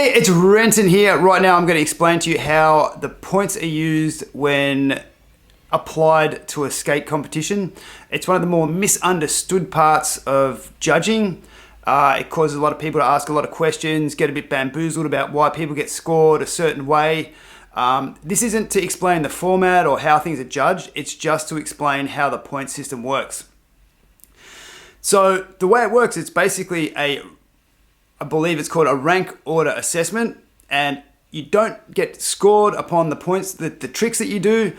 Hey, it's Renton here. Right now I'm going to explain to you how the points are used when applied to a skate competition. It's one of the more misunderstood parts of judging. It causes a lot of people to ask a lot of questions, get a bit bamboozled about why people get scored a certain way. This isn't to explain the format or how things are judged, it's just to explain how the point system works. So the way it works, it's basically I believe it's called a rank order assessment, and you don't get scored upon the points, the tricks that you do.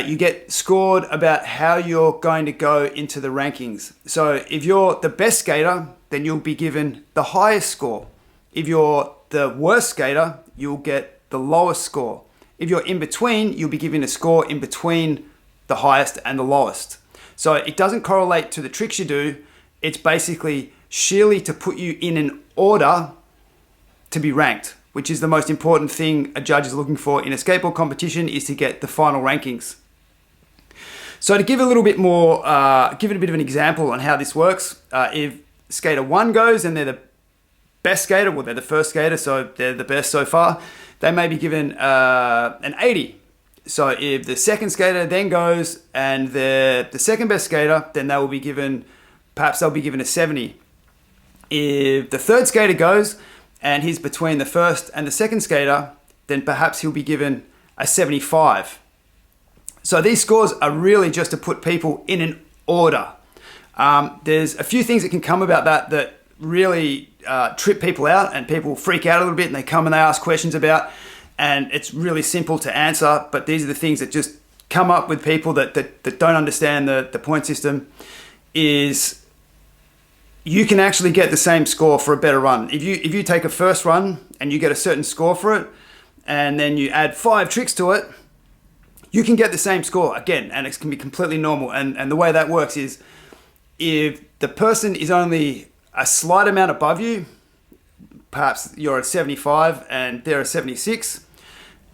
You get scored about how you're going to go into the rankings. So if you're the best skater, then you'll be given the highest score. If you're the worst skater, you'll get the lowest score. If you're in between, you'll be given a score in between the highest and the lowest. So it doesn't correlate to the tricks you do. It's basically sheerly to put you in an order to be ranked, which is the most important thing a judge is looking for in a skateboard competition, is to get the final rankings. So to give a little bit more, give it a bit of an example on how this works, if skater 1 goes and they're the best skater, well, they're the first skater, so they're the best so far, they may be given an 80. So if the second skater then goes and they're the second best skater, then they will be given, perhaps they'll be given a 70. If the third skater goes and he's between the first and the second skater, then perhaps he'll be given a 75. So these scores are really just to put people in an order. There's a few things that can come about that really trip people out, and people freak out a little bit and they come and they ask questions about, and it's really simple to answer, but these are the things that just come up with people that don't understand the point system. Is you can actually get the same score for a better run. If you take a first run and you get a certain score for it, and then you add 5 tricks to it, you can get the same score again, and it can be completely normal. And the way that works is, if the person is only a slight amount above you, perhaps you're at 75 and they're a 76,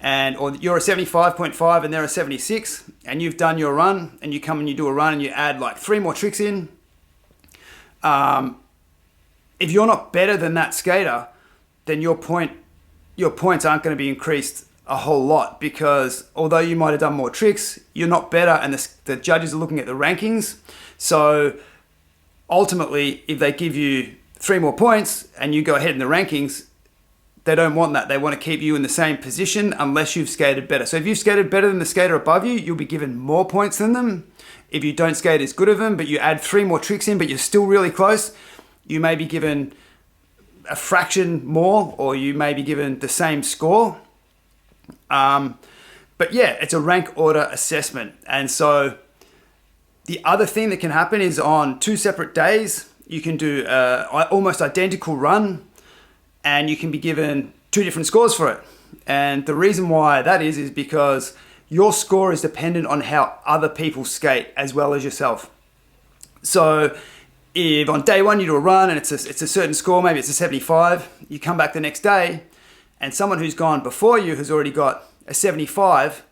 or you're a 75.5 and they're a 76, and you've done your run, and you come and you do a run and you add like 3 more tricks in. If you're not better than that skater, then your points aren't going to be increased a whole lot, because although you might have done more tricks, you're not better, and the judges are looking at the rankings. So ultimately, if they give you 3 more points and you go ahead in the rankings, they don't want that. They want to keep you in the same position unless you've skated better. So if you've skated better than the skater above you, you'll be given more points than them. If you don't skate as good as them, but you add 3 more tricks in, but you're still really close, you may be given a fraction more, or you may be given the same score. But yeah, it's a rank order assessment. And so the other thing that can happen is, on 2 separate days, you can do an almost identical run, and you can be given 2 different scores for it. And the reason why that is because your score is dependent on how other people skate as well as yourself. So if on day 1 you do a run and it's a certain score, maybe it's a 75, you come back the next day and someone who's gone before you has already got a 75,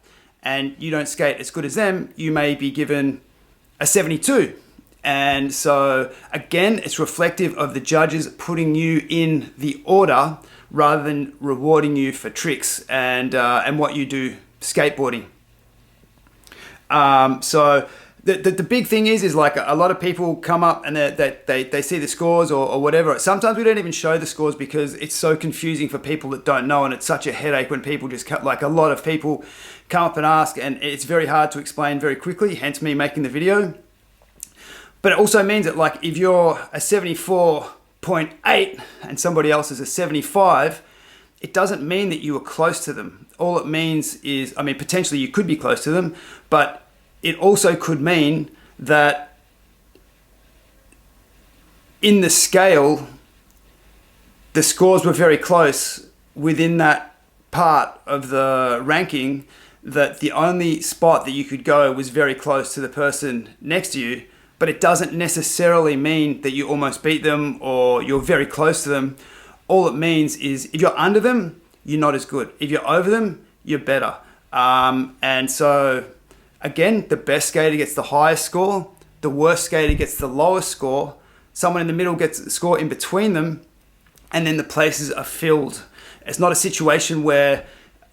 and you don't skate as good as them, you may be given a 72. And so again, it's reflective of the judges putting you in the order rather than rewarding you for tricks and what you do skateboarding. So the big thing is like, a lot of people come up and they see the scores or whatever. Sometimes we don't even show the scores because it's so confusing for people that don't know, and it's such a headache when people just like, a lot of people come up and ask, and it's very hard to explain very quickly, hence me making the video. But it also means that, like, if you're a 74.8 and somebody else is a 75, it doesn't mean that you were close to them. All it means is, I mean, potentially you could be close to them, but it also could mean that in the scale, the scores were very close within that part of the ranking, that the only spot that you could go was very close to the person next to you. But it doesn't necessarily mean that you almost beat them or you're very close to them. All it means is, if you're under them, you're not as good. If you're over them, you're better. And so again, the best skater gets the highest score, the worst skater gets the lowest score, someone in the middle gets the score in between them, and then the places are filled. It's not a situation where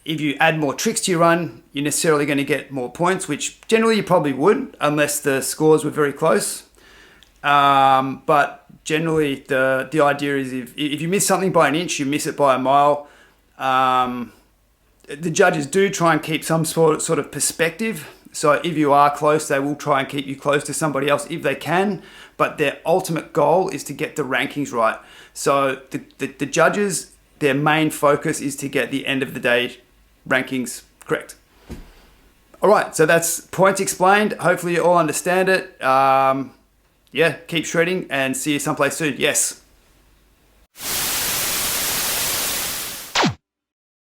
if you add more tricks to your run, you're necessarily going to get more points, which generally you probably would, unless the scores were very close. But generally, the idea is if you miss something by an inch, you miss it by a mile. The judges do try and keep some sort of perspective. So if you are close, they will try and keep you close to somebody else if they can. But their ultimate goal is to get the rankings right. So the judges, their main focus is to get the end of the day rankings correct. All right, so that's points explained. Hopefully you all understand it. Yeah, keep shredding and see you someplace soon. Yes.